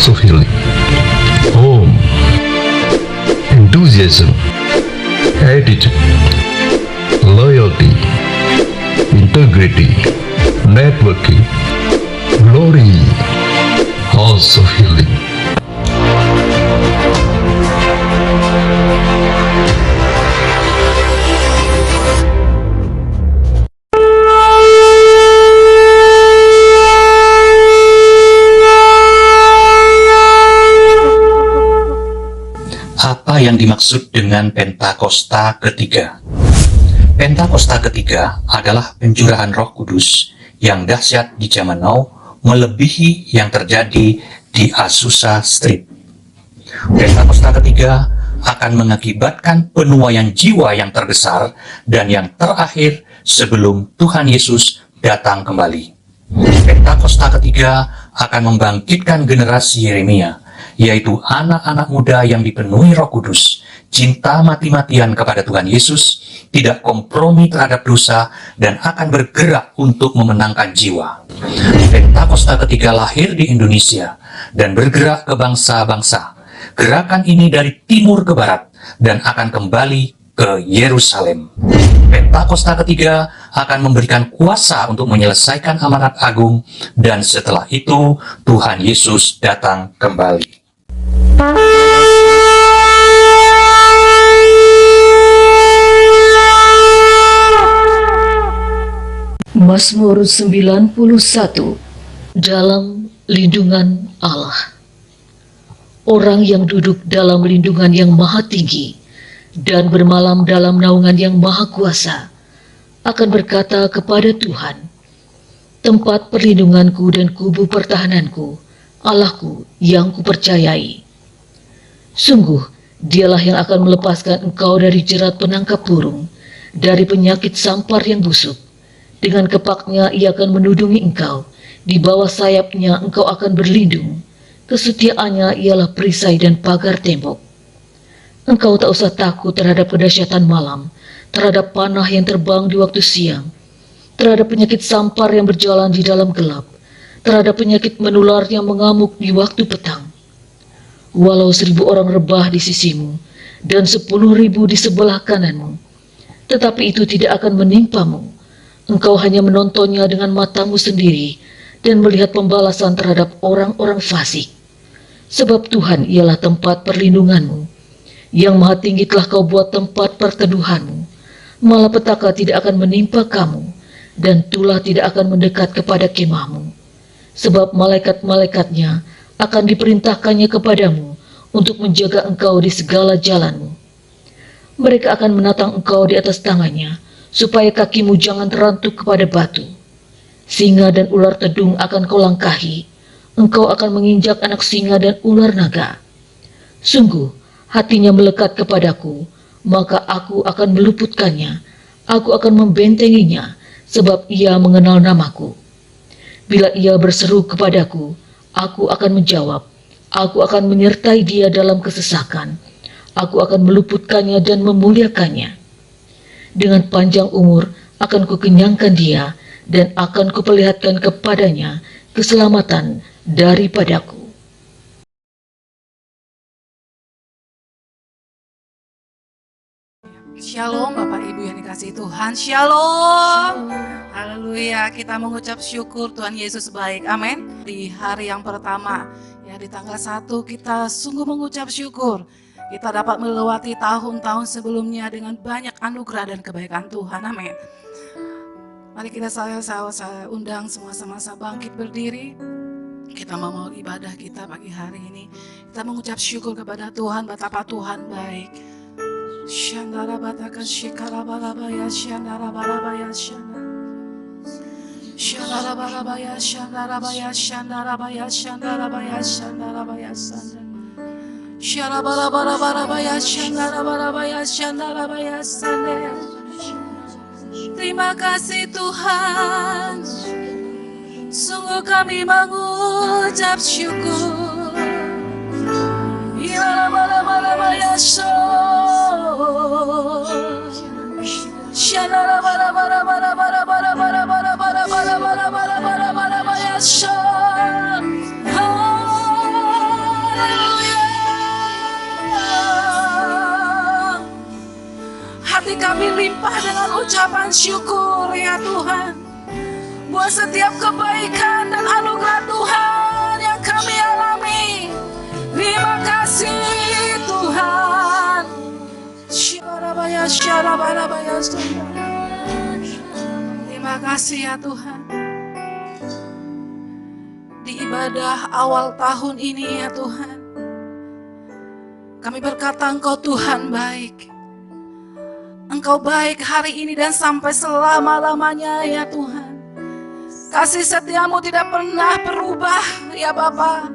House of Healing. Home, enthusiasm, attitude, loyalty, integrity, networking, glory. House of Healing. Apa yang dimaksud dengan Pentakosta ketiga? Pentakosta ketiga adalah pencurahan Roh Kudus yang dahsyat di zaman now, melebihi yang terjadi di Azusa Street. Pentakosta ketiga akan mengakibatkan penuaian jiwa yang terbesar dan yang terakhir sebelum Tuhan Yesus datang kembali. Pentakosta ketiga akan membangkitkan generasi Yeremia, yaitu anak-anak muda yang dipenuhi Roh Kudus, cinta mati-matian kepada Tuhan Yesus, tidak kompromi terhadap dosa, dan akan bergerak untuk memenangkan jiwa. Pentakosta ketiga lahir di Indonesia dan bergerak ke bangsa-bangsa. Gerakan ini dari timur ke barat dan akan kembali ke Yerusalem. Pentakosta ketiga akan memberikan kuasa untuk menyelesaikan amanat agung, dan setelah itu Tuhan Yesus datang kembali. Mazmur 91. Dalam lindungan Allah. Orang yang duduk dalam lindungan yang maha tinggi dan bermalam dalam naungan yang maha kuasa akan berkata kepada Tuhan, tempat perlindunganku dan kubu pertahananku, Allahku yang kupercayai. Sungguh, dialah yang akan melepaskan engkau dari jerat penangkap burung, dari penyakit sampar yang busuk. Dengan kepaknya ia akan menudungi engkau, di bawah sayapnya engkau akan berlindung. Kesetiaannya ialah perisai dan pagar tembok. Engkau tak usah takut terhadap kedahsyatan malam, terhadap panah yang terbang di waktu siang, terhadap penyakit sampar yang berjalan di dalam gelap, terhadap penyakit menular yang mengamuk di waktu petang. Walau 1.000 orang rebah di sisimu dan 10.000 di sebelah kananmu, tetapi itu tidak akan menimpamu. Engkau hanya menontonnya dengan matamu sendiri dan melihat pembalasan terhadap orang-orang fasik. Sebab Tuhan ialah tempat perlindunganmu. Yang maha tinggi telah kau buat tempat perteduhanmu. Malapetaka tidak akan menimpa kamu, dan tulah tidak akan mendekat kepada kemahmu. Sebab malaikat-malaikatnya akan diperintahkannya kepadamu untuk menjaga engkau di segala jalanmu. Mereka akan menatang engkau di atas tangannya, supaya kakimu jangan terantuk kepada batu. Singa dan ular tedung akan kau langkahi, engkau akan menginjak anak singa dan ular naga. Sungguh, hatinya melekat kepadaku, maka aku akan meluputkannya, aku akan membentenginya, sebab ia mengenal namaku. Bila ia berseru kepadaku, aku akan menjawab, aku akan menyertai dia dalam kesesakan, aku akan meluputkannya dan memuliakannya. Dengan panjang umur akan kukenyangkan dia, dan akan kuperlihatkan kepadanya keselamatan daripadaku. Shalom Bapak Ibu yang dikasihi Tuhan. Shalom. Haleluya. Kita mengucap syukur Tuhan Yesus baik. Amin. Di hari yang pertama, ya di tanggal 1 kita sungguh mengucap syukur. Kita dapat melewati tahun-tahun sebelumnya dengan banyak anugerah dan kebaikan Tuhan. Amin. Mari kita saya undang semua sama-sama bangkit berdiri. Kita mau ibadah kita pagi hari ini. Kita mengucap syukur kepada Tuhan, betapa Tuhan baik. Shandara bataka shikara balabaya shandara balabaya shandara. Shandara balabaya shandara baya shandara baya shandara baya shandara baya shandara. Shandara balabaya shandara balabaya shandara baya shandara. Terima kasih Tuhan, sungguh kami mengucap syukur. hati kami limpah dengan ucapan syukur ya Tuhan, buat setiap kebaikan dan anugerah Tuhan yang kami alami. Terima kasih Tuhan. Terima kasih ya Tuhan. Di ibadah awal tahun ini ya Tuhan, kami berkata Engkau Tuhan baik. Engkau baik hari ini dan sampai selama-lamanya ya Tuhan. Kasih setiamu tidak pernah berubah ya Bapa.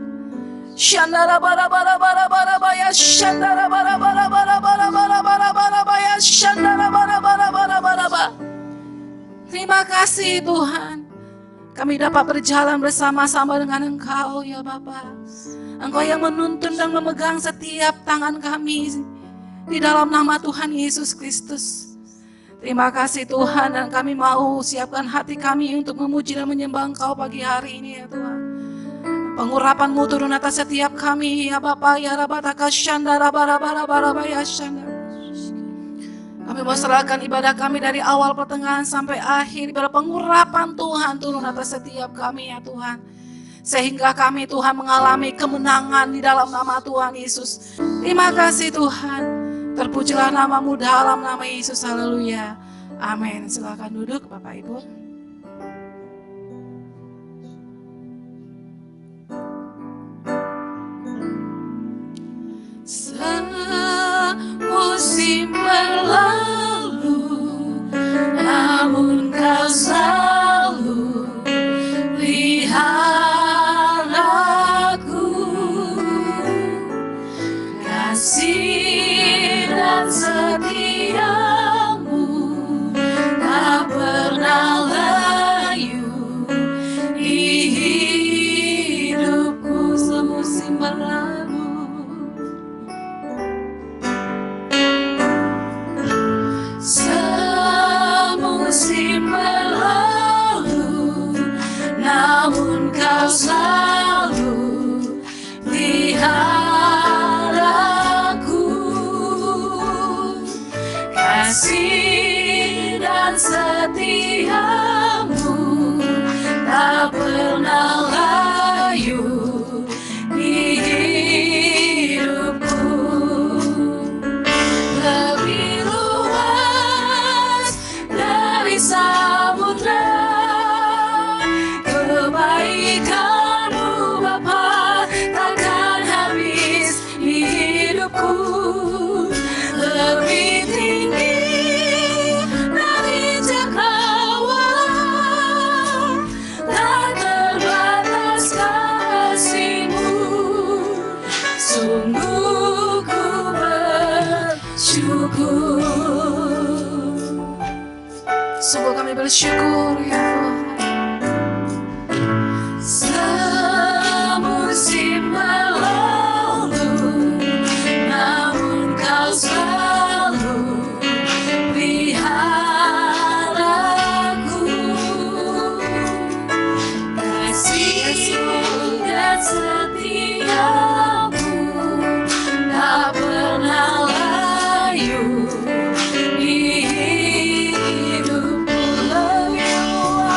Shandara bara bara bara bara baya, shandara bara bara bara bara bara bara bara baya, shandara bara bara bara bara bara. Terima kasih Tuhan. Kami dapat berjalan bersama-sama dengan Engkau ya Bapa. Engkau yang menuntun dan memegang setiap tangan kami di dalam nama Tuhan Yesus Kristus. Terima kasih Tuhan, dan kami mau siapkan hati kami untuk memuji dan menyembah Engkau pagi hari ini ya Tuhan. Pengurapan-Mu turun atas setiap kami ya Bapa ya Rabataka Shandara bara bara bara baya Shandara. Kami mau serahkan ibadah kami dari awal pertengahan sampai akhir. Biar pengurapan Tuhan turun atas setiap kami ya Tuhan. Sehingga kami Tuhan mengalami kemenangan di dalam nama Tuhan Yesus. Terima kasih Tuhan. Terpujilah nama-Mu dalam nama Yesus. Haleluya. Amin. Silakan duduk Bapak Ibu. Musim berlalu, namun Kau selalu lihat aku. Kasih dan setiamu tak pernah layu di hidupku. Semusim berlalu, semusim berlalu, namun Kau selalu lihat aku. Kasih dan setiamu tak pernah layu di hidupku. Lebih luas dari samudra kebaikan-Mu Bapa, takkan habis di hidupku. Lebih tinggi dari cakrawala, tak terbatas kasih-Mu. Sungguh ku bersyukur. Sungguh kami bersyukur ya Tuhan. Semusim berlalu, namun Kau selalu lihat aku. Kasih dan setiamu tak pernah layu di hidupku. Lebih luas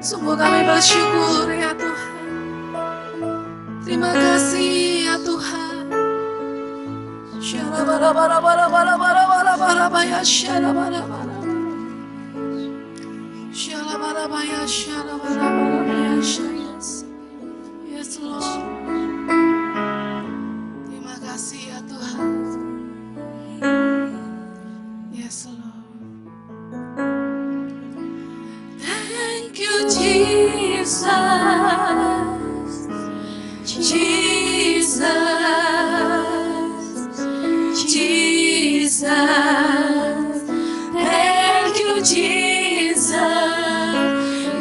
Sungguh kami bersyukur ya Tuhan. Terima kasih ya Tuhan. Yes Lord. Terima kasih ya Tuhan. Yes Lord. Thank you Jesus. Jesus. Jesus. Thank you Jesus.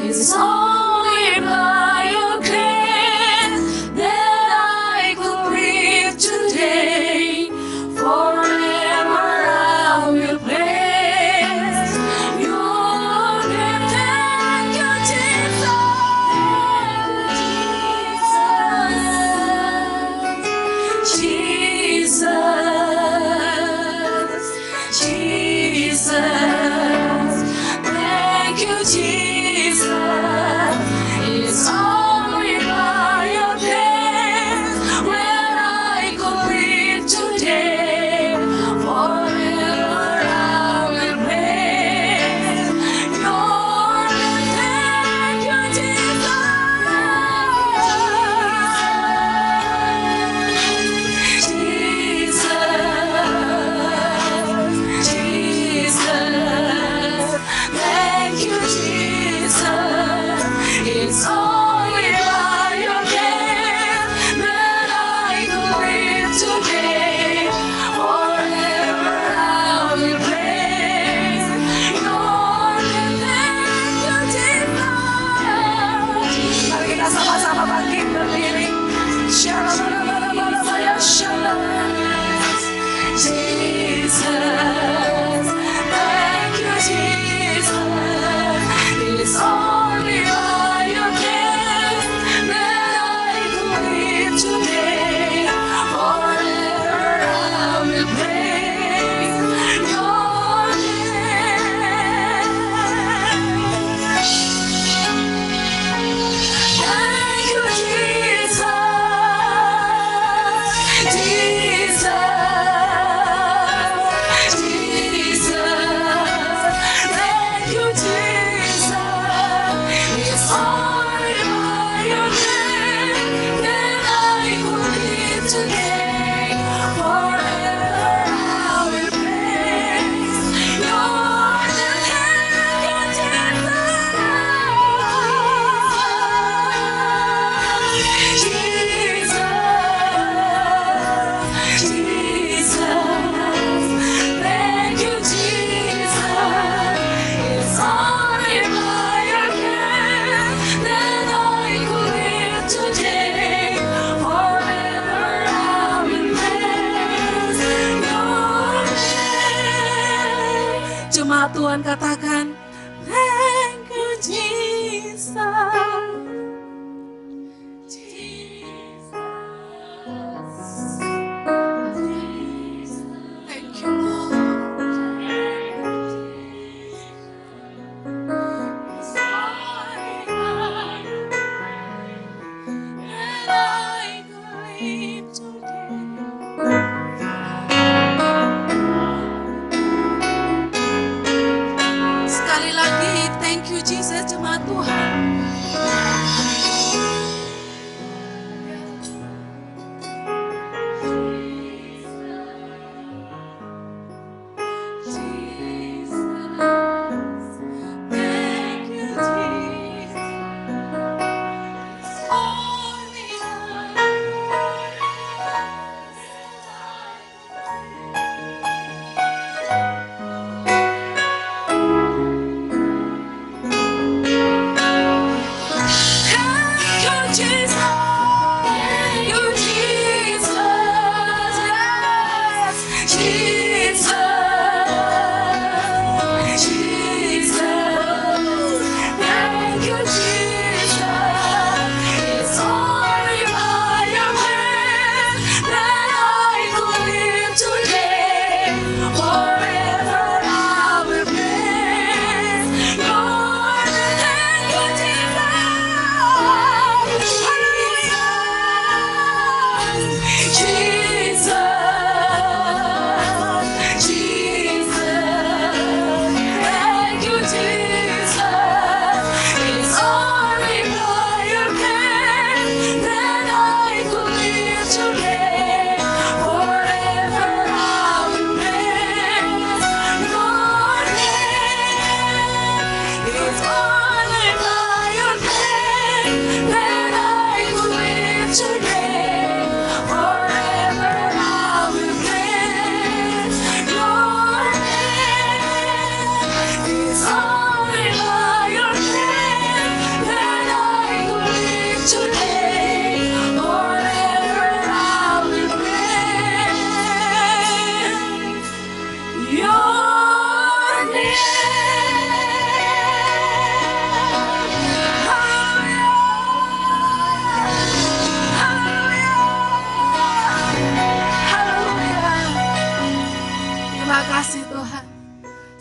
It's only by your grace that I could breathe today. Forever I will praise your name. Thank you, Jesus. Jesus. Jesus. Thank you, Jesus. It's only by your grace when I could breathe today. Forever I will praise your name. Thank you, Jesus. Jesus. Thank you, Jesus. It's only by your grace that I could live today. Forever I will praise your name. Thank you, Jesus. Mari kita sama-sama bangkit berdiri. Jesus, thank you, Jesus. It's only by your grace that I could live today. Forever I will praise your name. Thank you, Jesus. Jesus. Jemaat Tuhan katakan, thank you Jesus. Thank you Lord. And I could live today.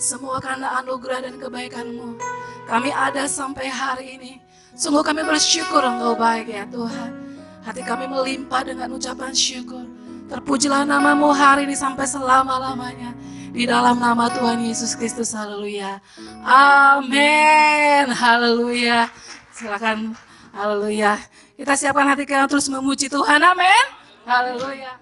Semua karena anugerah dan kebaikan-Mu, kami ada sampai hari ini. Sungguh kami bersyukur Engkau baik ya Tuhan. Hati kami melimpah dengan ucapan syukur. Terpujilah nama-Mu hari ini sampai selama-lamanya. Di dalam nama Tuhan Yesus Kristus, haleluya. Amin, haleluya. Silakan, haleluya. Kita siapkan hati kita terus memuji Tuhan, amin. Haleluya.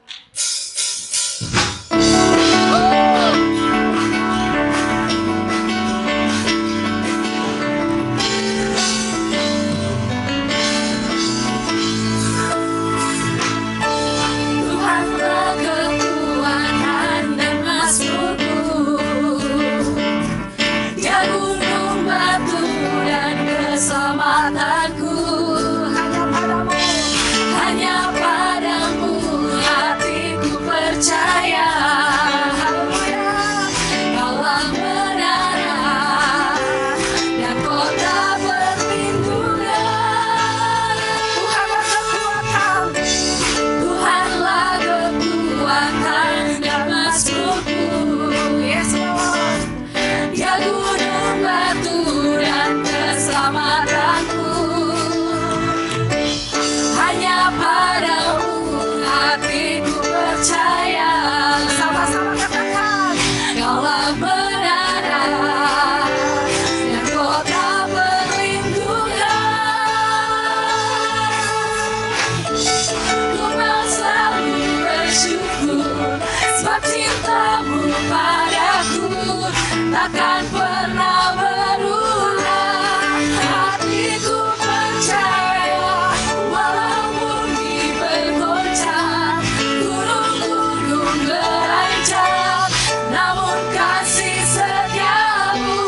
Takkan pernah berulang. Hatiku percaya, walaupun bumi bergoncang, gunung-gunung beranjak, namun kasih setiamu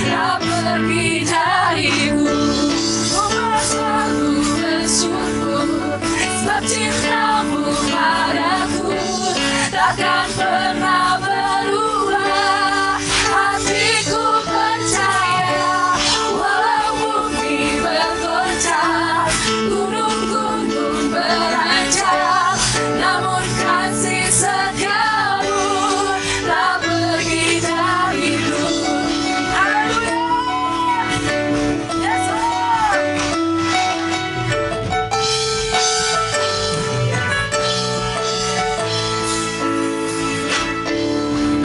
tak pergi dariku. Ku selalu bersyukur, sebab cintamu padaku takkan pernah berulang. Hatiku percaya, walaupun bumi bergoncang, gunung-gunung beranjak, namun kasih setiamu tak pergi dariku. Haleluya, yes Lord.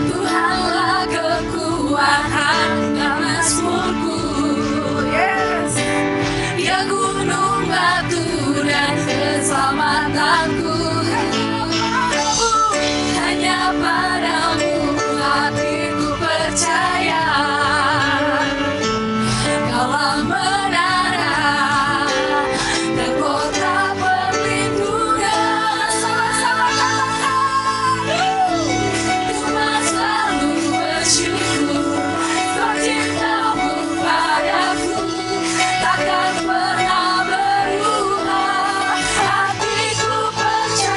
Tuhanlah kekuatan dan mazmurku, yes. Ya gunung batu dan keselamatanku, hanya padamu hatiku percaya. Kaulah menara dan kota perlindungan. Sama-sama katakan, Tuhan selalu bersyukur, sebab cintamu padaku takkan pernah berubah. Hatiku percaya,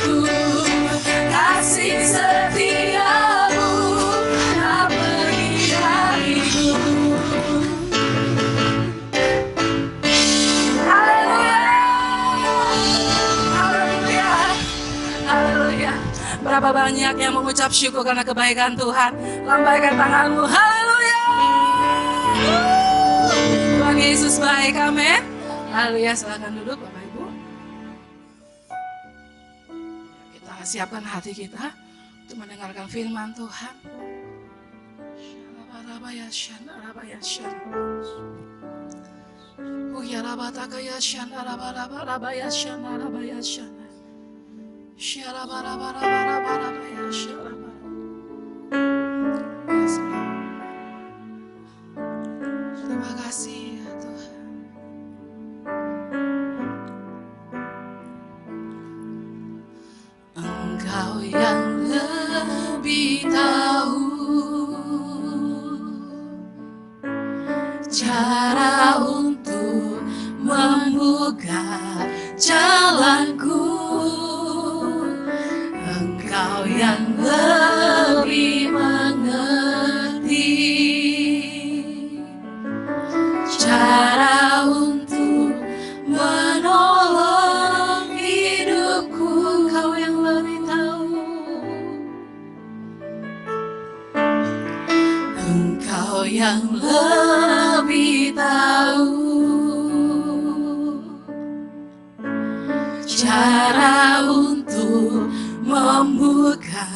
hidupku, kasih setiamu tak pergi dariku. Haleluya. Berapa banyak yang mengucap syukur karena kebaikan Tuhan? Lambaikan tanganmu. Haleluya. Tuhan Yesus baik, amin. Haleluya, silakan duduk Bapak Ibu. Kita siapkan hati kita untuk mendengarkan firman Tuhan. Terima kasih ya Tuhan. Engkau yang lebih tahu cara untuk membuka jalanku. Engkau yang lebih mengerti cara untuk menolong hidupku. Engkau yang lebih tahu. Engkau yang lebih tahu cara untuk membuka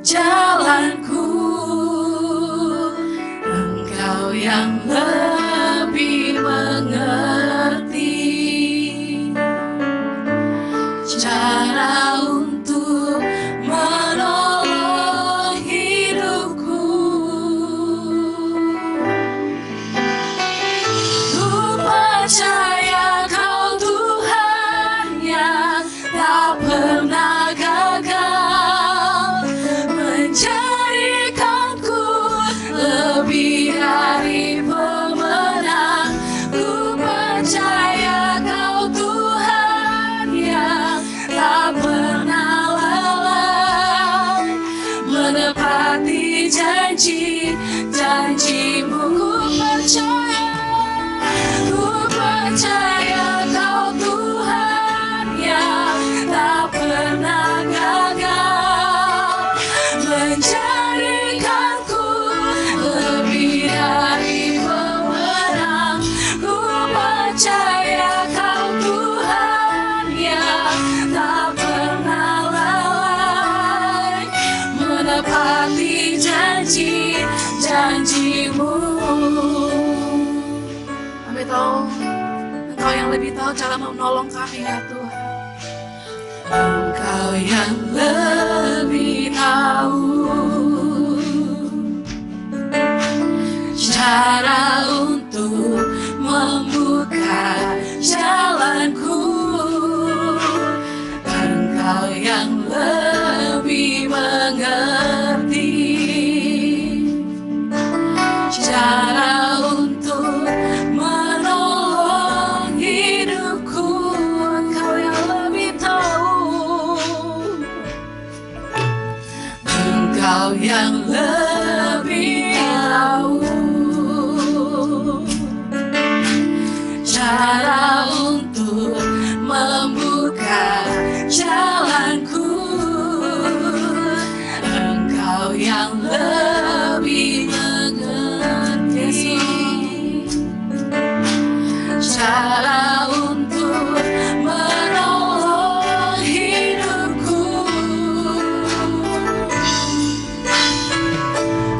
jalanku. Engkau yang lebih mengerti cara untuk menolong hidupku. Ku percaya Kau Tuhan yang tak pernah gagal menjadikanku lebih dari pemenang. Ku percaya Kau Tuhan yang tak pernah lelah menepati janji-janji-Mu. Ku percaya Kau Tuhan yang tak pernah gagal menjadikanku lebih dari pemenang. Ku percaya Kau Tuhan yang tak pernah lalai menepati janji-janji-Mu. Kami tahu Engkau yang lebih tahu cara menolong kami ya Tuhan. Engkau yang lebih tahu cara untuk membuka jalanku. Engkau yang lebih mengerti cara untuk menolong hidupku. Engkau yang lebih tahu. Engkau yang lebih tahu cara untuk membuka jalanku. Engkau yang lebih mengerti cara untuk menolong hidupku.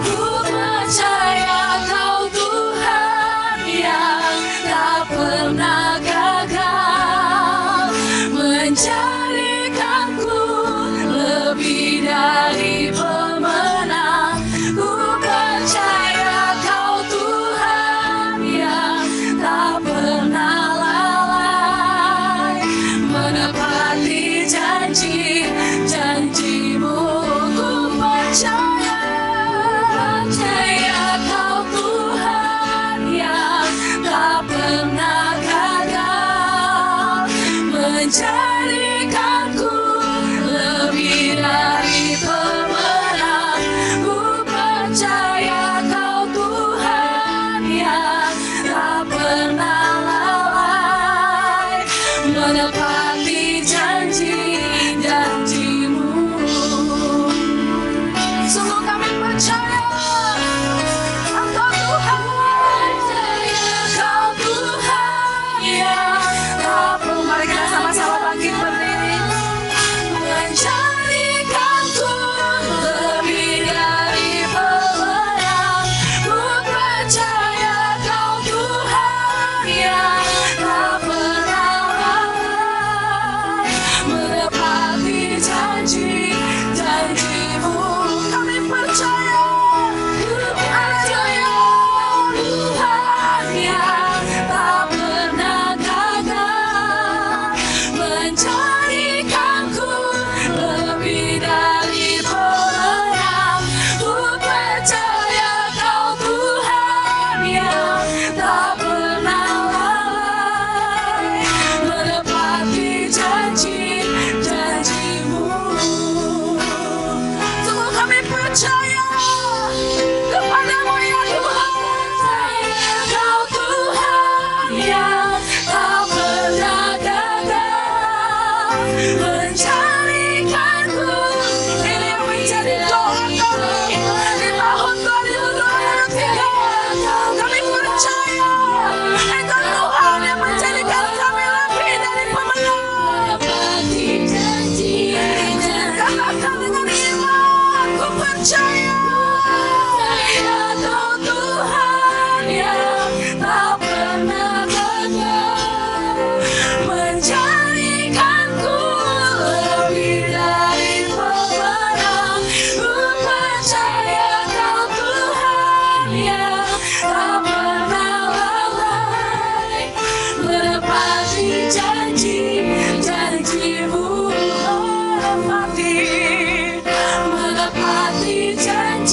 Ku percaya Kau Tuhan yang tak pernah gagal menjadikanku lebih dari pemenang. Ku percaya Kau Tuhan yang tak pernah lalai menepati janji-janji-Mu. Ku percaya Kau Tuhan yang tak pernah gagal menjadikanku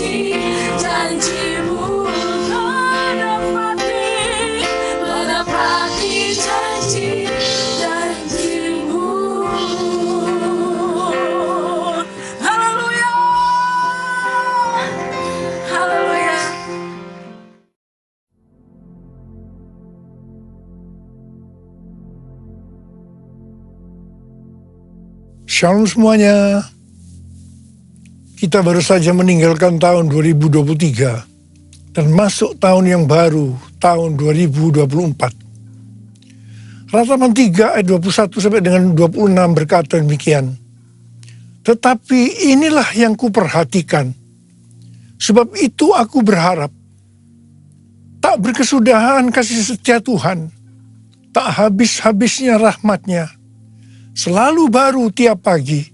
janji-janjimu, menepati janji-janjimu. Haleluya, haleluya. Shalom semuanya. Kita baru saja meninggalkan tahun 2023 dan masuk tahun yang baru, tahun 2024. Ratapan 3 ayat 21 sampai dengan 26 berkata demikian. Tetapi inilah yang kuperhatikan, sebab itu aku berharap. Tak berkesudahan kasih setia Tuhan, tak habis-habisnya rahmat-Nya. Selalu baru tiap pagi,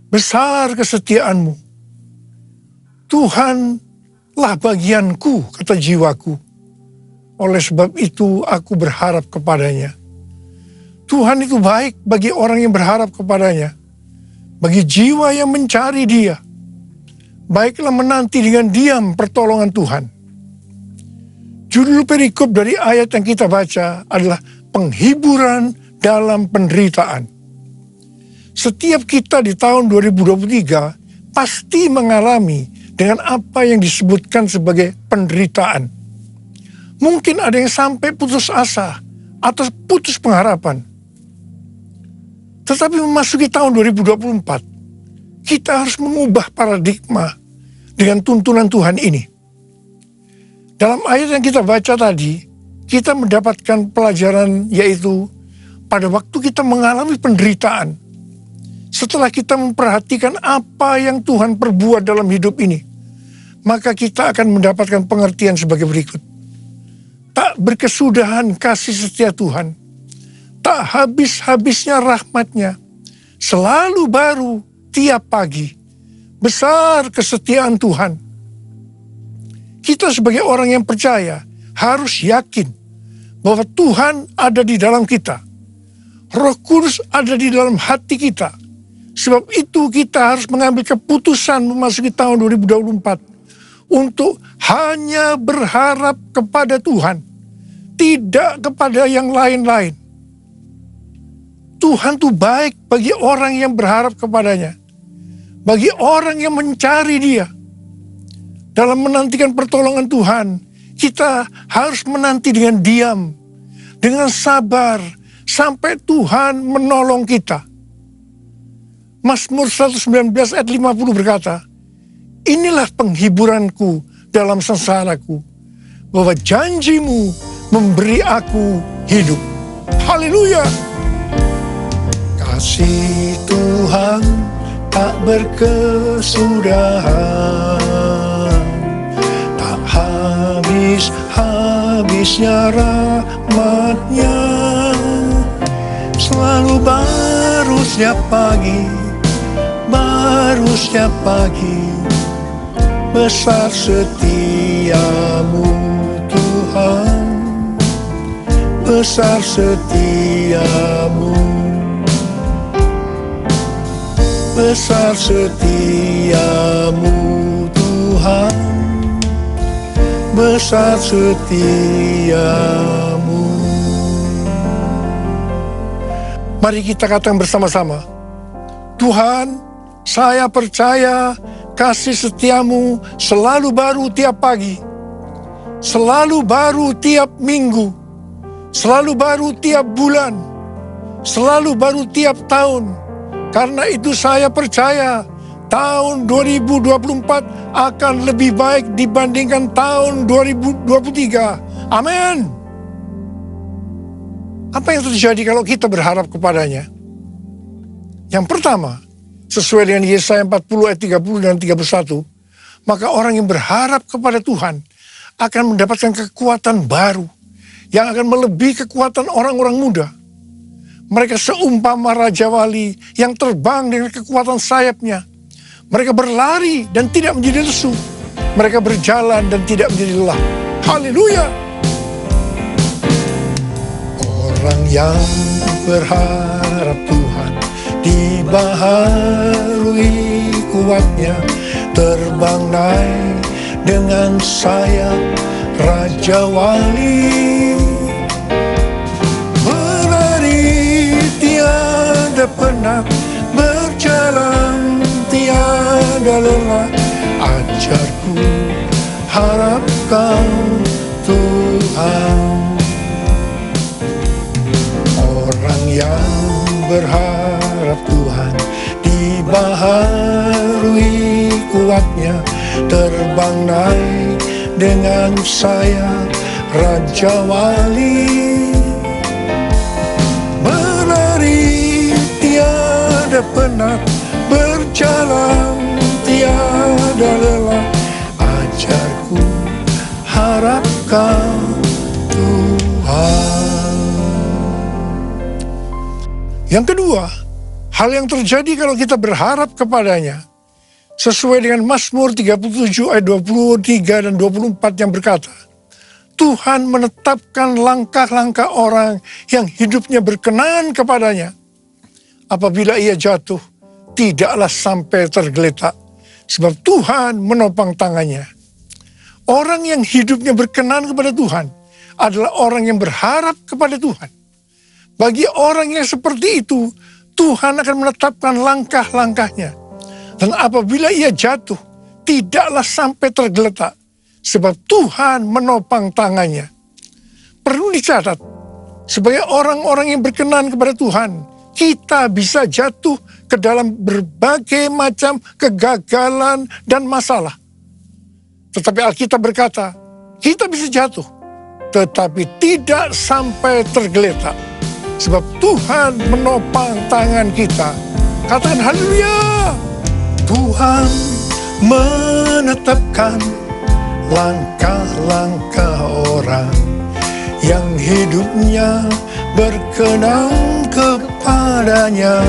besar kesetiaanmu. Tuhanlah bagianku, kata jiwaku. Oleh sebab itu aku berharap kepadanya. Tuhan itu baik bagi orang yang berharap kepadanya, bagi jiwa yang mencari Dia. Baiklah menanti dengan diam pertolongan Tuhan. Judul perikop dari ayat yang kita baca adalah penghiburan dalam penderitaan. Setiap kita di tahun 2023 pasti mengalami dengan apa yang disebutkan sebagai penderitaan. Mungkin ada yang sampai putus asa atau putus pengharapan. Tetapi memasuki tahun 2024, kita harus mengubah paradigma dengan tuntunan Tuhan ini. Dalam ayat yang kita baca tadi, kita mendapatkan pelajaran yaitu pada waktu kita mengalami penderitaan, setelah kita memperhatikan apa yang Tuhan perbuat dalam hidup ini, maka kita akan mendapatkan pengertian sebagai berikut. Tak berkesudahan kasih setia Tuhan, tak habis-habisnya rahmat-Nya, selalu baru tiap pagi, besar kesetiaan Tuhan. Kita sebagai orang yang percaya harus yakin bahwa Tuhan ada di dalam kita. Roh Kudus ada di dalam hati kita. Sebab itu kita harus mengambil keputusan memasuki tahun 2024 untuk hanya berharap kepada Tuhan, tidak kepada yang lain-lain. Tuhan itu baik bagi orang yang berharap kepadanya, bagi orang yang mencari Dia. Dalam menantikan pertolongan Tuhan, kita harus menanti dengan diam, dengan sabar, sampai Tuhan menolong kita. Mazmur 119 ayat 50 berkata, inilah penghiburanku dalam sengsaraku, bahwa janji-Mu memberi aku hidup. Haleluya! Kasih Tuhan tak berkesudahan, tak habis-habisnya rahmat-Nya, selalu baru setiap pagi. Baru setiap pagi, besar setiamu Tuhan, besar setiamu, besar setiamu Tuhan, besar setiamu. Mari kita katakan bersama-sama, Tuhan, saya percaya kasih setiamu selalu baru tiap pagi, selalu baru tiap minggu, selalu baru tiap bulan, selalu baru tiap tahun. Karena itu saya percaya tahun 2024 akan lebih baik dibandingkan tahun 2023. Amin. Apa yang terjadi kalau kita berharap kepadanya? Yang pertama, sesuai dengan Yesaya 40 ayat 30 dan 31, maka orang yang berharap kepada Tuhan akan mendapatkan kekuatan baru yang akan melebihi kekuatan orang-orang muda. Mereka seumpama Raja Wali yang terbang dengan kekuatan sayapnya. Mereka berlari dan tidak menjadi lesu. Mereka berjalan dan tidak menjadi lelah. Haleluya! Orang yang berharap Tuhan dibaharui kuatnya, terbang naik dengan sayap Raja Wali. Berlari tiada penat, berjalan tiada lelah. Ajarku, harap Kau Tuhan. Orang yang berharap Tuhan dibaharui kuatnya, terbang naik dengan sayap Raja Wali. Berlari tiada penat, berjalan tiada lelah. Ajarku, harap Kau Tuhan. Yang kedua, hal yang terjadi kalau kita berharap kepadanya, sesuai dengan Mazmur 37 ayat 23 dan 24 yang berkata, Tuhan menetapkan langkah-langkah orang yang hidupnya berkenan kepadanya. Apabila ia jatuh, tidaklah sampai tergeletak, sebab Tuhan menopang tangannya. Orang yang hidupnya berkenan kepada Tuhan adalah orang yang berharap kepada Tuhan. Bagi orang yang seperti itu, Tuhan akan menetapkan langkah-langkahnya. Dan apabila ia jatuh, tidaklah sampai tergeletak, sebab Tuhan menopang tangannya. Perlu dicatat, sebagai orang-orang yang berkenan kepada Tuhan, kita bisa jatuh ke dalam berbagai macam kegagalan dan masalah. Tetapi Alkitab berkata, kita bisa jatuh, tetapi tidak sampai tergeletak, sebab Tuhan menopang tangan kita. Katakan haleluya. Tuhan menetapkan langkah-langkah orang yang hidupnya berkenan kepadanya.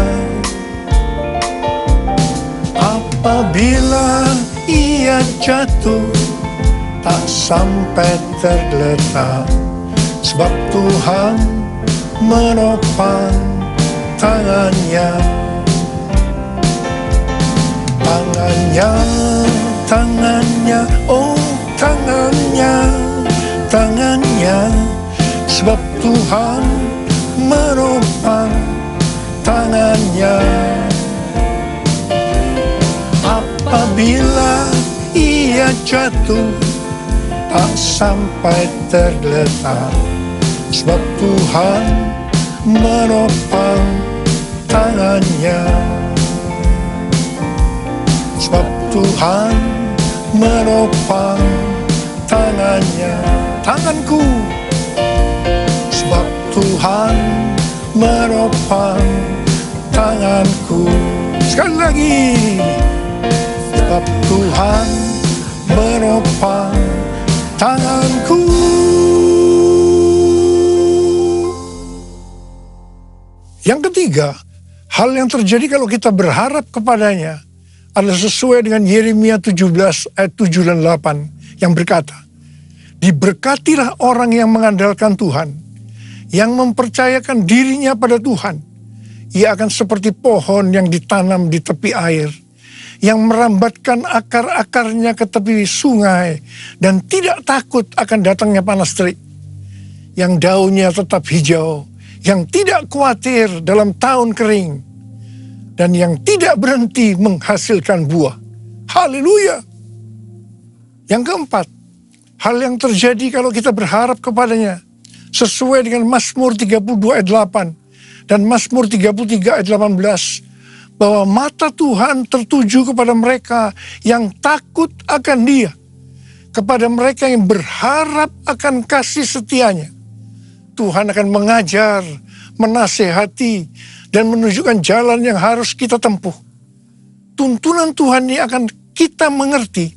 Apabila ia jatuh, tak sampai tergeletak, sebab Tuhan menopang tangannya. Tangannya, tangannya, oh tangannya, tangannya, sebab Tuhan menopang tangannya. Apabila ia jatuh, tak sampai tergeletak, sebab Tuhan menopang tangannya. Sebab Tuhan menopang tangannya. Tanganku, sebab Tuhan menopang tanganku. Sekali lagi, sebab Tuhan menopang tanganku. Yang ketiga, hal yang terjadi kalau kita berharap kepadanya adalah sesuai dengan Yeremia 17 ayat 7 dan 8 yang berkata, diberkatilah orang yang mengandalkan Tuhan, yang mempercayakan dirinya pada Tuhan. Ia akan seperti pohon yang ditanam di tepi air, yang merambatkan akar-akarnya ke tepi sungai, dan tidak takut akan datangnya panas terik, yang daunnya tetap hijau, yang tidak khawatir dalam tahun kering, dan yang tidak berhenti menghasilkan buah. Haleluya. Yang keempat, hal yang terjadi kalau kita berharap kepadanya, sesuai dengan Mazmur 32 ayat 8 dan Mazmur 33 ayat 18, bahwa mata Tuhan tertuju kepada mereka yang takut akan Dia, kepada mereka yang berharap akan kasih setianya. Tuhan akan mengajar, menasehati, dan menunjukkan jalan yang harus kita tempuh. Tuntunan Tuhan ini akan kita mengerti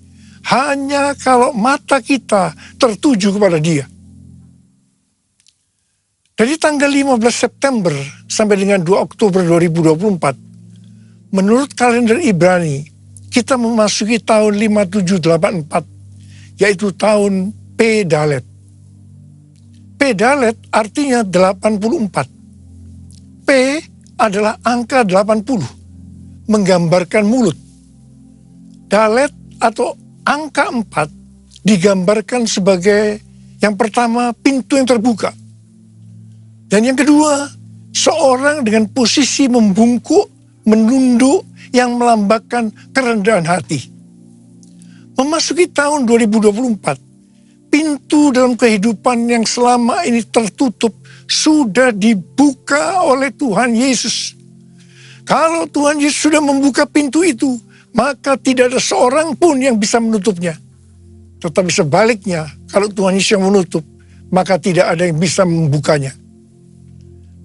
hanya kalau mata kita tertuju kepada Dia. Dari tanggal 15 September sampai dengan 2 Oktober 2024, menurut kalender Ibrani, kita memasuki tahun 5784, yaitu tahun P Dalet. P Dalet artinya 84. P adalah angka 80, menggambarkan mulut. Dalet atau angka 4 digambarkan sebagai yang pertama pintu yang terbuka. Dan yang kedua, seorang dengan posisi membungkuk, menunduk yang melambangkan kerendahan hati. Memasuki tahun 2024, pintu dalam kehidupan yang selama ini tertutup sudah dibuka oleh Tuhan Yesus. Kalau Tuhan Yesus sudah membuka pintu itu, maka tidak ada seorang pun yang bisa menutupnya. Tetapi sebaliknya, kalau Tuhan Yesus yang menutup, maka tidak ada yang bisa membukanya.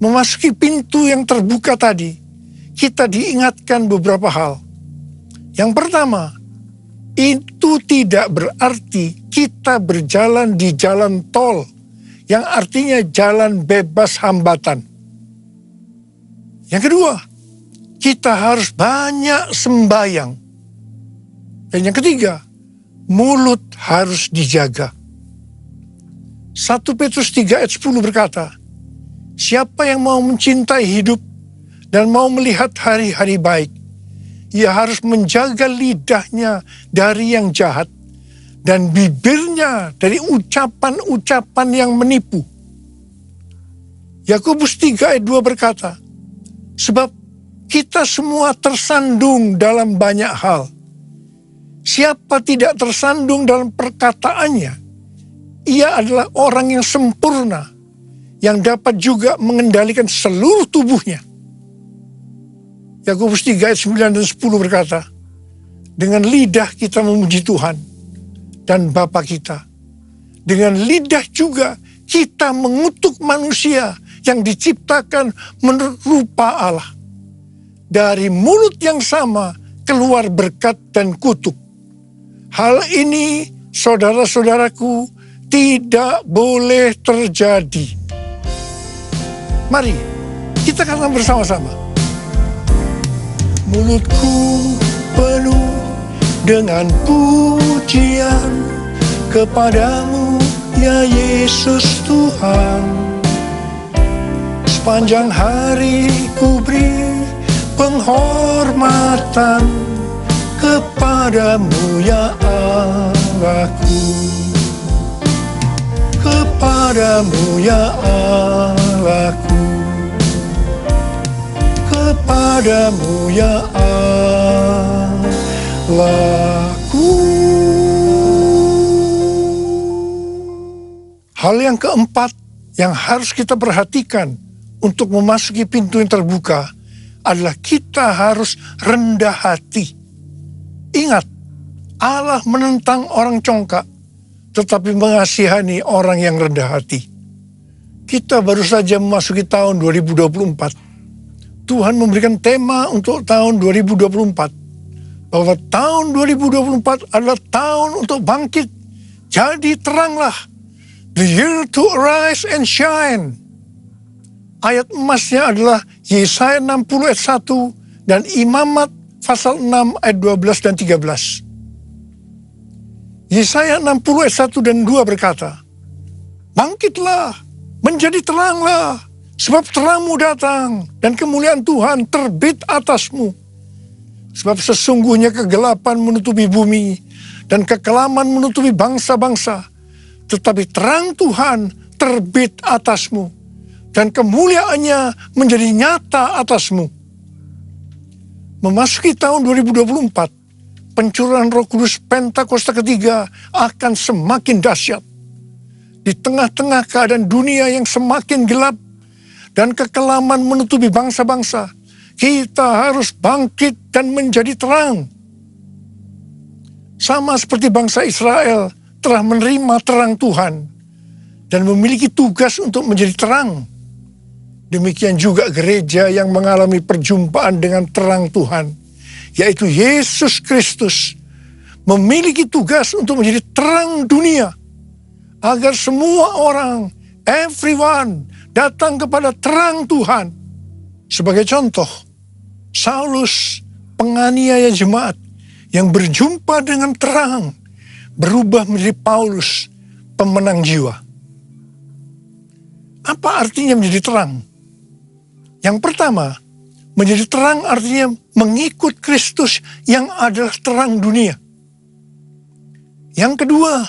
Memasuki pintu yang terbuka tadi, kita diingatkan beberapa hal. Yang pertama, itu tidak berarti kita berjalan di jalan tol, yang artinya jalan bebas hambatan. Yang kedua, kita harus banyak sembahyang. Dan yang ketiga, mulut harus dijaga. 1 Petrus 3 ayat 10 berkata, siapa yang mau mencintai hidup dan mau melihat hari-hari baik, ia harus menjaga lidahnya dari yang jahat dan bibirnya dari ucapan-ucapan yang menipu. Yakobus 3 ayat 2 berkata, sebab kita semua tersandung dalam banyak hal. Siapa tidak tersandung dalam perkataannya, ia adalah orang yang sempurna, yang dapat juga mengendalikan seluruh tubuhnya. Yakobus 3 ayat 9 dan 10 berkata, dengan lidah kita memuji Tuhan dan Bapa kita. Dengan lidah juga kita mengutuk manusia yang diciptakan menurut rupa Allah. Dari mulut yang sama keluar berkat dan kutuk. Hal ini, saudara-saudaraku, tidak boleh terjadi. Mari kita katakan bersama-sama. Mulutku penuh dengan pujian kepadamu, ya Yesus Tuhan. Sepanjang hari ku beri penghormatan kepadamu, ya Allahku. Kepadamu, ya Allahku. Kepadamu, ya Allahku. Hal yang keempat yang harus kita perhatikan untuk memasuki pintu yang terbuka adalah kita harus rendah hati. Ingat, Allah menentang orang congkak, tetapi mengasihani orang yang rendah hati. Kita baru saja memasuki tahun 2024. Tuhan memberikan tema untuk tahun 2024. Bahwa tahun 2024 adalah tahun untuk bangkit. Jadi teranglah. The year to arise and shine. Ayat emasnya adalah Yesaya 60 ayat 1 dan Imamat pasal 6 ayat 12 dan 13. Yesaya 60 ayat 1 dan 2 berkata, bangkitlah, menjadi teranglah, sebab terangmu datang dan kemuliaan Tuhan terbit atasmu. Sebab sesungguhnya kegelapan menutupi bumi dan kekelaman menutupi bangsa-bangsa. Tetapi terang Tuhan terbit atasmu dan kemuliaannya menjadi nyata atasmu. Memasuki tahun 2024, pencurahan Roh Kudus Pentakosta ketiga akan semakin dahsyat. Di tengah-tengah keadaan dunia yang semakin gelap dan kekelaman menutupi bangsa-bangsa, kita harus bangkit dan menjadi terang. Sama seperti bangsa Israel telah menerima terang Tuhan dan memiliki tugas untuk menjadi terang. Demikian juga gereja yang mengalami perjumpaan dengan terang Tuhan, yaitu Yesus Kristus, memiliki tugas untuk menjadi terang dunia, agar semua orang, everyone, datang kepada terang Tuhan. Sebagai contoh, Saulus, penganiaya jemaat, yang berjumpa dengan terang, berubah menjadi Paulus, pemenang jiwa. Apa artinya menjadi terang? Yang pertama, menjadi terang artinya mengikut Kristus yang adalah terang dunia. Yang kedua,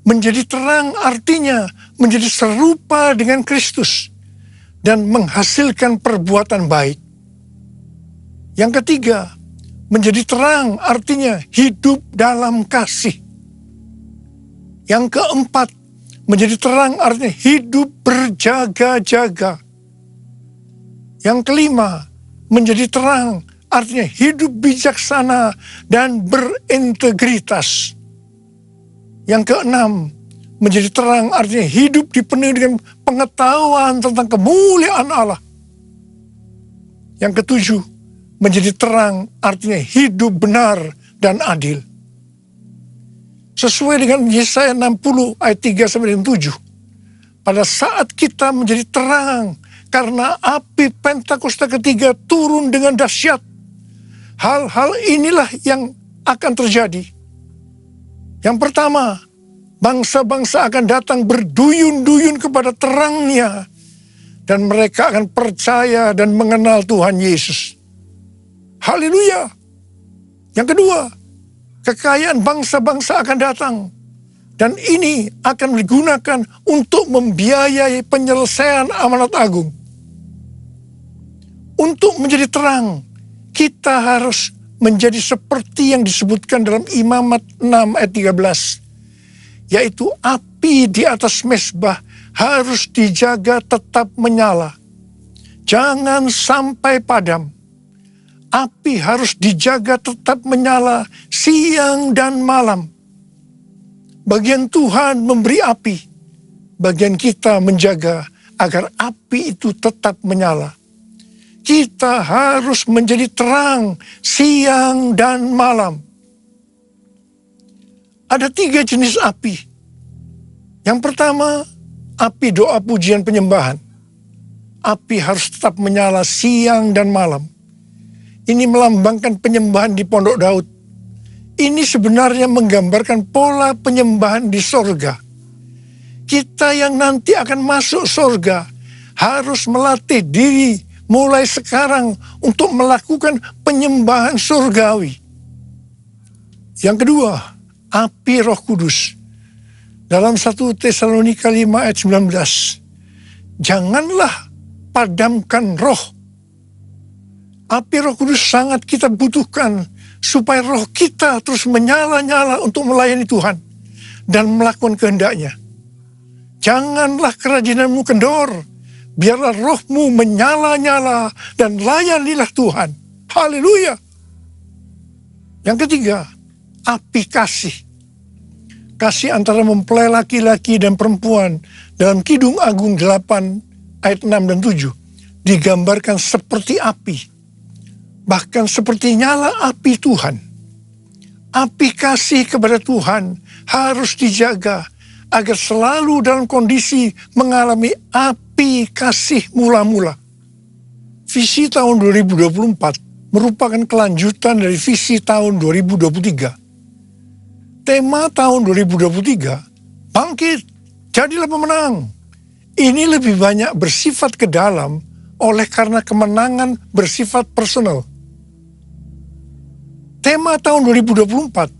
Menjadi terang artinya menjadi serupa dengan Kristus dan menghasilkan perbuatan baik. Yang ketiga, menjadi terang artinya hidup dalam kasih. Yang keempat, menjadi terang artinya hidup berjaga-jaga. Yang kelima, menjadi terang artinya hidup bijaksana dan berintegritas. Yang keenam, menjadi terang artinya hidup dipenuhi dengan pengetahuan tentang kemuliaan Allah. Yang ketujuh, menjadi terang artinya hidup benar dan adil. Sesuai dengan Yesaya 60 ayat 3-7. Pada saat kita menjadi terang karena api Pentakosta ketiga turun dengan dahsyat, hal-hal inilah yang akan terjadi. Yang pertama, bangsa-bangsa akan datang berduyun-duyun kepada terangnya, dan mereka akan percaya dan mengenal Tuhan Yesus. Haleluya. Yang kedua, kekayaan bangsa-bangsa akan datang, dan ini akan digunakan untuk membiayai penyelesaian amanat agung. Untuk menjadi terang, kita harus menjadi seperti yang disebutkan dalam Imamat 6 ayat 13. Yaitu api di atas mezbah harus dijaga tetap menyala. Jangan sampai padam. Api harus dijaga tetap menyala siang dan malam. Bagian Tuhan memberi api. Bagian kita menjaga agar api itu tetap menyala. Kita harus menjadi terang siang dan malam. Ada 3 jenis api. Yang pertama, api doa pujian penyembahan. Api harus tetap menyala siang dan malam. Ini melambangkan penyembahan di Pondok Daud. Ini sebenarnya menggambarkan pola penyembahan di sorga. Kita yang nanti akan masuk sorga harus melatih diri mulai sekarang untuk melakukan penyembahan surgawi. Yang kedua, api Roh Kudus. Dalam 1 Tesalonika 5 ayat 19. Janganlah padamkan roh. Api Roh Kudus sangat kita butuhkan supaya roh kita terus menyala-nyala untuk melayani Tuhan dan melakukan kehendaknya. Janganlah kerajinanmu kendor. Biarlah rohmu menyala-nyala dan layanilah Tuhan. Haleluya. Yang ketiga, api kasih. Kasih antara mempelai laki-laki dan perempuan dalam Kidung Agung 8 ayat 6 dan 7 digambarkan seperti api. Bahkan seperti nyala api Tuhan. Api kasih kepada Tuhan harus dijaga agar selalu dalam kondisi mengalami api kasih mula-mula. Visi tahun 2024 merupakan kelanjutan dari visi tahun 2023. Tema tahun 2023, bangkit, jadilah pemenang. Ini lebih banyak bersifat ke dalam oleh karena kemenangan bersifat personal. Tema tahun 2024,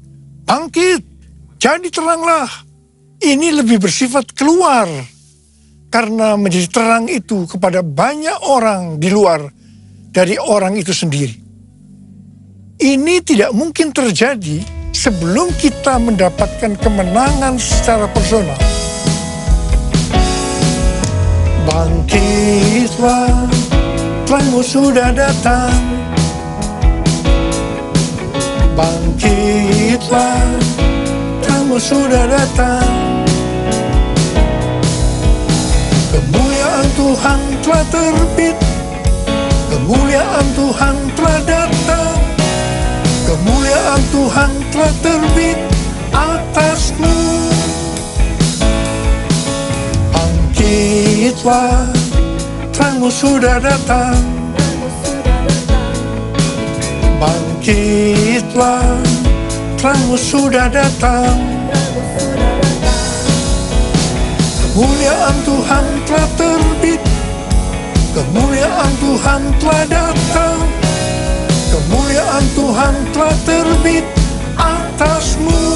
bangkit, jadi teranglah. Ini lebih bersifat keluar, karena menjadi terang itu kepada banyak orang di luar dari orang itu sendiri. Ini tidak mungkin terjadi sebelum kita mendapatkan kemenangan secara personal. Bangkitlah, terangmu sudah datang. Bangkitlah, terangmu sudah datang. Kemuliaan Tuhan telah terbit, kemuliaan Tuhan telah datang, kemuliaan Tuhan telah terbit atasmu. Bangkitlah, terangmu sudah datang. Bangkitlah, terangmu sudah datang. Kemuliaan Tuhan telah terbit, kemuliaan Tuhan telah datang, kemuliaan Tuhan telah terbit atasmu.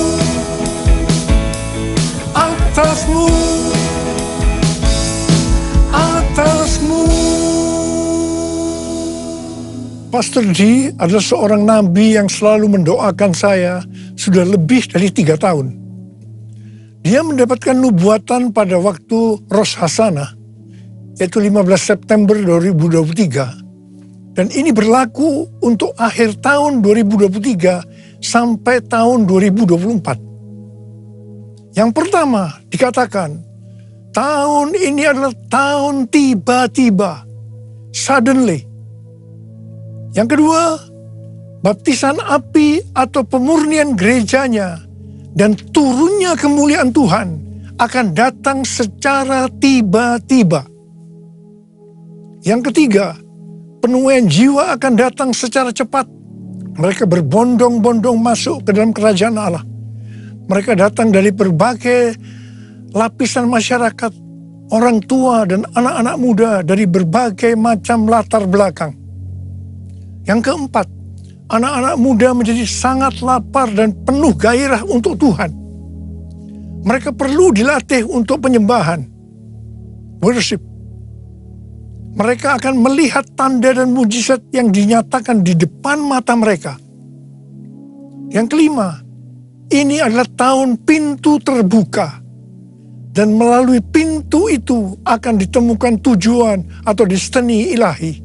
atasmu, atasmu. Pastor D adalah seorang nabi yang selalu mendoakan saya sudah lebih dari 3 tahun. Dia mendapatkan nubuatan pada waktu Rosh Hashanah, yaitu 15 September 2023. Dan ini berlaku untuk akhir tahun 2023 sampai tahun 2024. Yang pertama dikatakan, tahun ini adalah tahun tiba-tiba, suddenly. Yang kedua, baptisan api atau pemurnian gerejanya dan turunnya kemuliaan Tuhan akan datang secara tiba-tiba. Yang ketiga, penuaian jiwa akan datang secara cepat. Mereka berbondong-bondong masuk ke dalam kerajaan Allah. Mereka datang dari berbagai lapisan masyarakat, orang tua dan anak-anak muda dari berbagai macam latar belakang. Yang keempat, anak-anak muda menjadi sangat lapar dan penuh gairah untuk Tuhan. Mereka perlu dilatih untuk penyembahan, worship. Mereka akan melihat tanda dan mujizat yang dinyatakan di depan mata mereka. Yang kelima, ini adalah tahun pintu terbuka. Dan melalui pintu itu akan ditemukan tujuan atau destiny ilahi.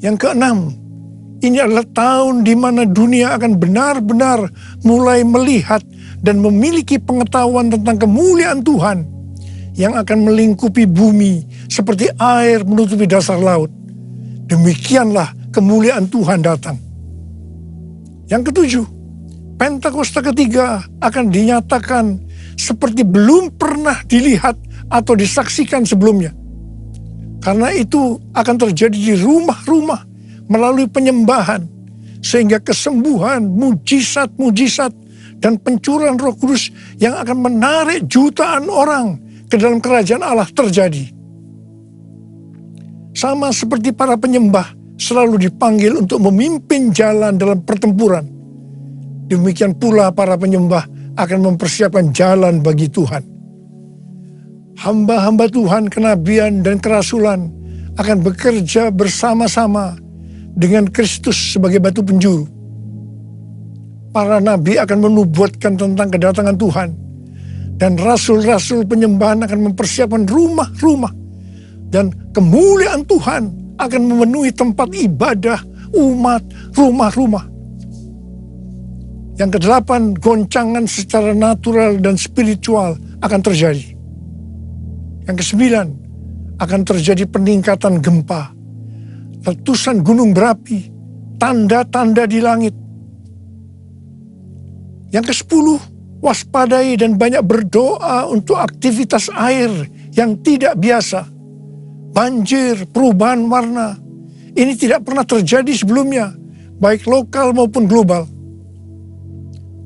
Yang keenam, ini adalah tahun di mana dunia akan benar-benar mulai melihat dan memiliki pengetahuan tentang kemuliaan Tuhan yang akan melingkupi bumi seperti air menutupi dasar laut. Demikianlah kemuliaan Tuhan datang. Yang ketujuh, Pentakosta ketiga akan dinyatakan seperti belum pernah dilihat atau disaksikan sebelumnya. Karena itu akan terjadi di rumah-rumah melalui penyembahan, sehingga kesembuhan, mujizat-mujizat, dan pencurahan Roh Kudus yang akan menarik jutaan orang ke dalam kerajaan Allah terjadi. Sama seperti para penyembah selalu dipanggil untuk memimpin jalan dalam pertempuran, demikian pula para penyembah akan mempersiapkan jalan bagi Tuhan. Hamba-hamba Tuhan, kenabian dan kerasulan akan bekerja bersama-sama dengan Kristus sebagai batu penjuru. Para nabi akan menubuatkan tentang kedatangan Tuhan. Dan rasul-rasul penyembahan akan mempersiapkan rumah-rumah. Dan kemuliaan Tuhan akan memenuhi tempat ibadah umat, rumah-rumah. Yang kedelapan, goncangan secara natural dan spiritual akan terjadi. Yang kesembilan, akan terjadi peningkatan gempa, letusan gunung berapi, tanda-tanda di langit. Yang kesepuluh, waspadai dan banyak berdoa untuk aktivitas air yang tidak biasa. Banjir, perubahan warna, ini tidak pernah terjadi sebelumnya, baik lokal maupun global.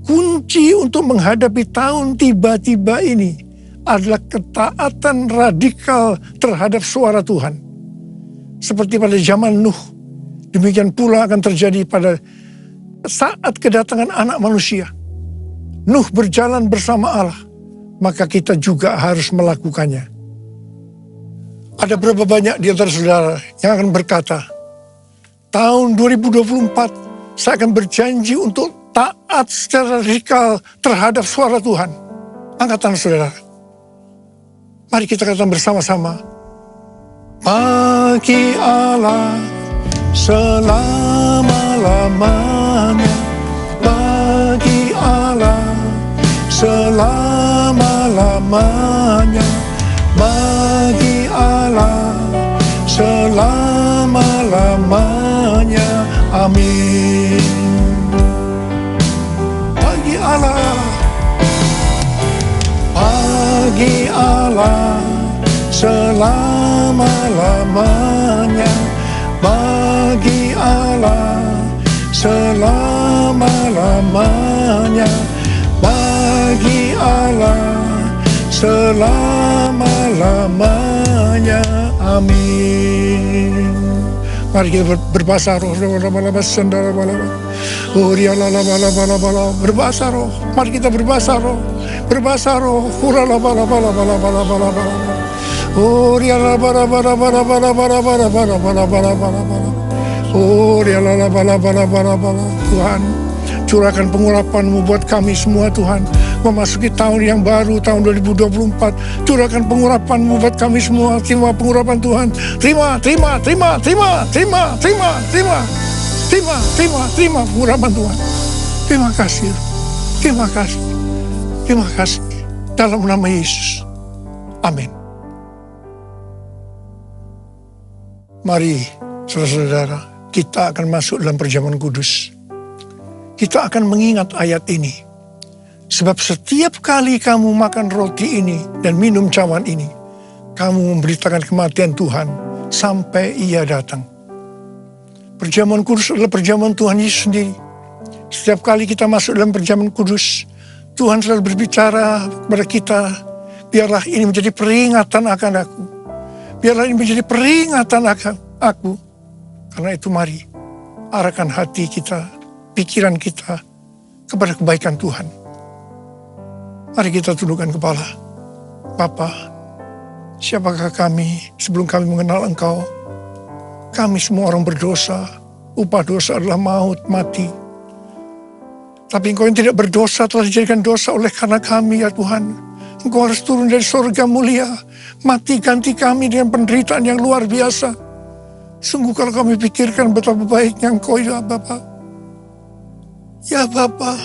Kunci untuk menghadapi tahun tiba-tiba ini adalah ketaatan radikal terhadap suara Tuhan. Seperti pada zaman Nuh, demikian pula akan terjadi pada saat kedatangan anak manusia. Nuh berjalan bersama Allah, maka kita juga harus melakukannya. Ada berapa banyak di antara saudara yang akan berkata, tahun 2024 saya akan berjanji untuk taat secara radikal terhadap suara Tuhan. Angkat tangan saudara. Mari kita katakan bersama-sama. Bagi Allah selama-lamanya, bagi Allah selama-lamanya, bagi Allah selama-lamanya. Amin. Bagi Allah, bagi Allah selama-lamanya, bagi Allah selama-lamanya, bagi Allah selama-lamanya. Amin. Mari kita berbahasa roh. Berbahasa roh. Mari kita berbahasa roh. Berbahasa roh. Tuhan, curahkan pengurapan-Mu buat kami semua Tuhan. Memasuki tahun yang baru, tahun 2024. Curahkan pengurapan-Mu buat kami semua. Terima pengurapan Tuhan. Terima pengurapan Tuhan. Terima kasih. Terima kasih. Dalam nama Yesus. Amin. Mari, saudara-saudara, kita akan masuk dalam perjamuan kudus. Kita akan mengingat ayat ini. Sebab setiap kali kamu makan roti ini dan minum cawan ini, kamu memberitakan kematian Tuhan sampai Ia datang. Perjamuan kudus adalah perjamuan Tuhan Yesus sendiri. Setiap kali kita masuk dalam perjamuan kudus, Tuhan selalu berbicara kepada kita, biarlah ini menjadi peringatan akan aku. Biarlah ini menjadi peringatan akan aku. Karena itu mari, arahkan hati kita, pikiran kita kepada kebaikan Tuhan. Mari kita tundukkan kepala. Bapa, siapakah kami sebelum kami mengenal Engkau? Kami semua orang berdosa. Upah dosa adalah maut, mati. Tapi Engkau yang tidak berdosa telah dijadikan dosa oleh karena kami, ya Tuhan. Engkau harus turun dari surga mulia. Mati ganti kami dengan penderitaan yang luar biasa. Sungguh kalau kami pikirkan betapa baiknya Engkau, ya Bapa. Ya Bapa,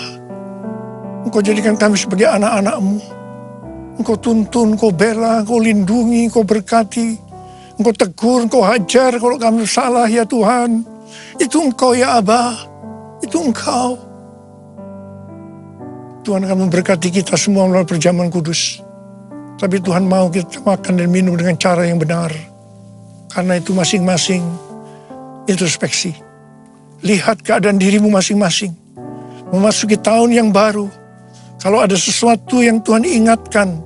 Engkau jadikan kami sebagai anak-anak-Mu. Engkau tuntun, Engkau bela, Engkau lindungi, Engkau berkati. Engkau tegur, Engkau hajar kalau kami salah, ya Tuhan. Itu Engkau, ya Abah. Itu Engkau. Tuhan akan memberkati kita semua melalui perjamuan kudus. Tapi Tuhan mau kita makan dan minum dengan cara yang benar. Karena itu masing-masing introspeksi. Lihat keadaan dirimu masing-masing. Memasuki tahun yang baru. Kalau ada sesuatu yang Tuhan ingatkan,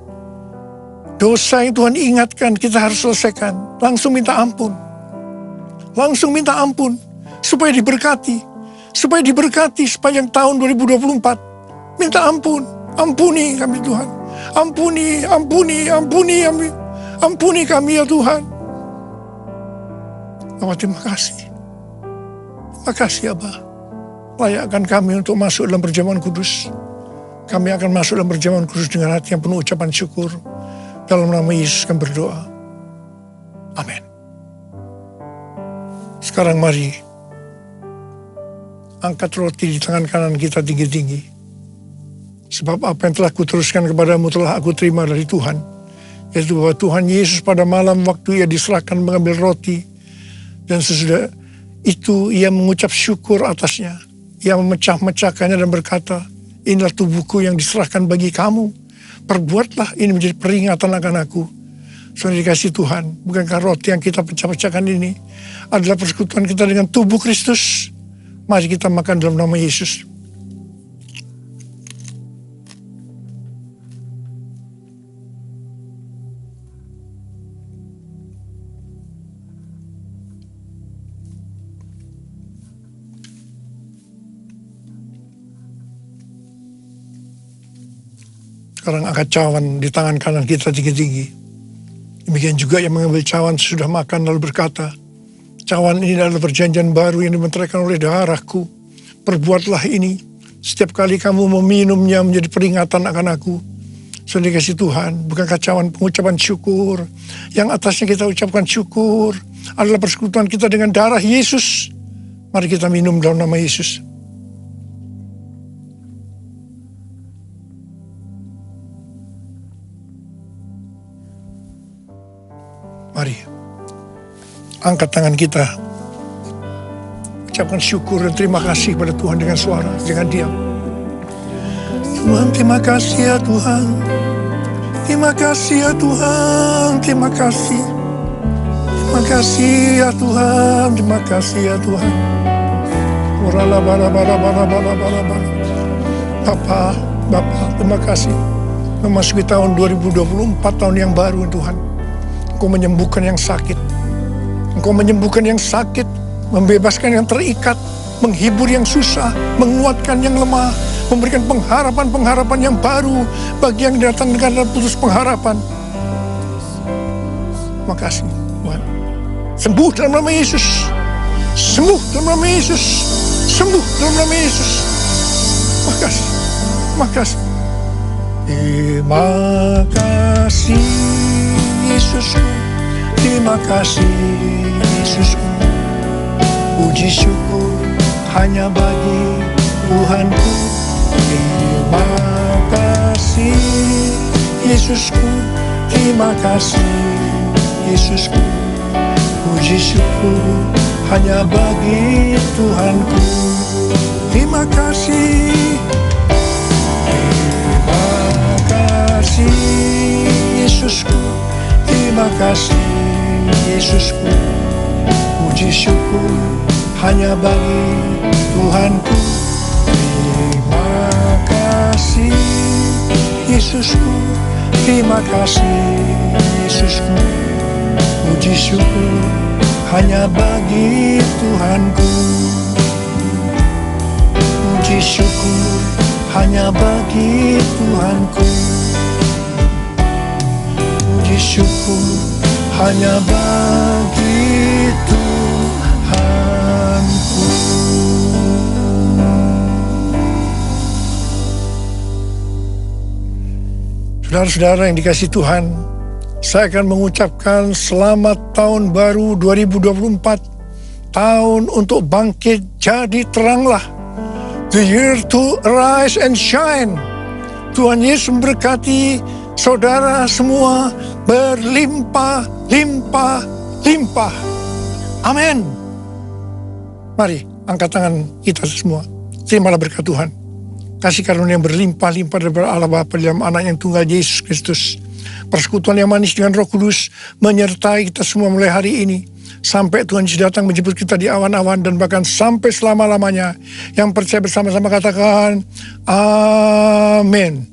dosa yang Tuhan ingatkan, kita harus selesaikan. Langsung minta ampun. Langsung minta ampun. Supaya diberkati. Supaya diberkati sepanjang tahun 2024. Minta ampun. Ampuni kami Tuhan. Ampuni kami. Ampuni kami ya Tuhan. Bapak, terima kasih. Terima kasih Abah. Layakkan kami untuk masuk dalam perjamuan kudus. Kami akan masuk dalam perjamuan kudus dengan hati yang penuh ucapan syukur. Dalam nama Yesus kami berdoa. Amin. Sekarang mari angkat roti di tangan kanan kita tinggi-tinggi. Sebab apa yang telah kuteruskan kepadamu telah aku terima dari Tuhan. Yaitu bahwa Tuhan Yesus pada malam waktu Ia diserahkan mengambil roti. Dan sesudah itu Ia mengucap syukur atasnya. Ia memecah-mecahkannya dan berkata, inilah tubuhku yang diserahkan bagi kamu. Perbuatlah ini menjadi peringatan akan aku. Saudara dikasih Tuhan, bukankah roti yang kita pecah-pecahkan ini adalah persekutuan kita dengan tubuh Kristus? Mari kita makan dalam nama Yesus. Sekarang angkat cawan di tangan kanan kita tinggi-tinggi. Demikian juga yang mengambil cawan sudah makan lalu berkata, cawan ini adalah perjanjian baru yang dibenterkan oleh darahku. Perbuatlah ini. Setiap kali kamu meminumnya menjadi peringatan akan aku. Saudara dikasih Tuhan, bukankah cawan pengucapan syukur? Yang atasnya kita ucapkan syukur adalah persekutuan kita dengan darah Yesus. Mari kita minum dalam nama Yesus. Mari, angkat tangan kita. Ucapkan syukur dan terima kasih kepada Tuhan dengan suara, dengan diam. Tuhan, terima kasih ya Tuhan. Terima kasih ya Tuhan. Terima kasih. Terima kasih ya Tuhan. Terima kasih ya Tuhan. Bapa, terima kasih. Memasuki tahun 2024, tahun yang baru Tuhan. Engkau menyembuhkan yang sakit. Engkau menyembuhkan yang sakit. membebaskan yang terikat, menghibur yang susah, menguatkan yang lemah, memberikan pengharapan-pengharapan yang baru bagi yang datang dengan putus pengharapan. Makasih Tuhan. Sembuh dalam nama Yesus. Sembuh dalam nama Yesus. Sembuh dalam nama Yesus. Makasih. Makasih. Terima kasih Yesusku. Terima kasih Yesusku. Puji syukur hanya bagi Tuhanku. Terima kasih Yesusku. Terima kasih Yesusku. Puji syukur hanya bagi Tuhanku. Terima kasih. Terima kasih Yesusku. Terima kasih Yesusku. Puji syukur hanya bagi Tuhanku. Terima kasih Yesusku. Terima kasih Yesusku. Puji syukur hanya bagi Tuhanku. Puji syukur hanya bagi Tuhanku. Puji syukur hanya bagi Tuhanku. Saudara-saudara yang dikasihi Tuhan, saya akan mengucapkan selamat tahun baru 2024. Tahun untuk bangkit jadi teranglah. The year to arise and shine. Tuhan Yesus memberkati saudara semua berlimpah, limpah, limpah. Amin. Mari angkat tangan kita semua. Terimalah berkat Tuhan. Kasih karunia yang berlimpah-limpah daripada Allah Bapa dalam anak yang tunggal Yesus Kristus. Persekutuan yang manis dengan Roh Kudus menyertai kita semua mulai hari ini. Sampai Tuhan Yesus datang menjemput kita di awan-awan dan bahkan sampai selama-lamanya. Yang percaya bersama-sama katakan, Amin.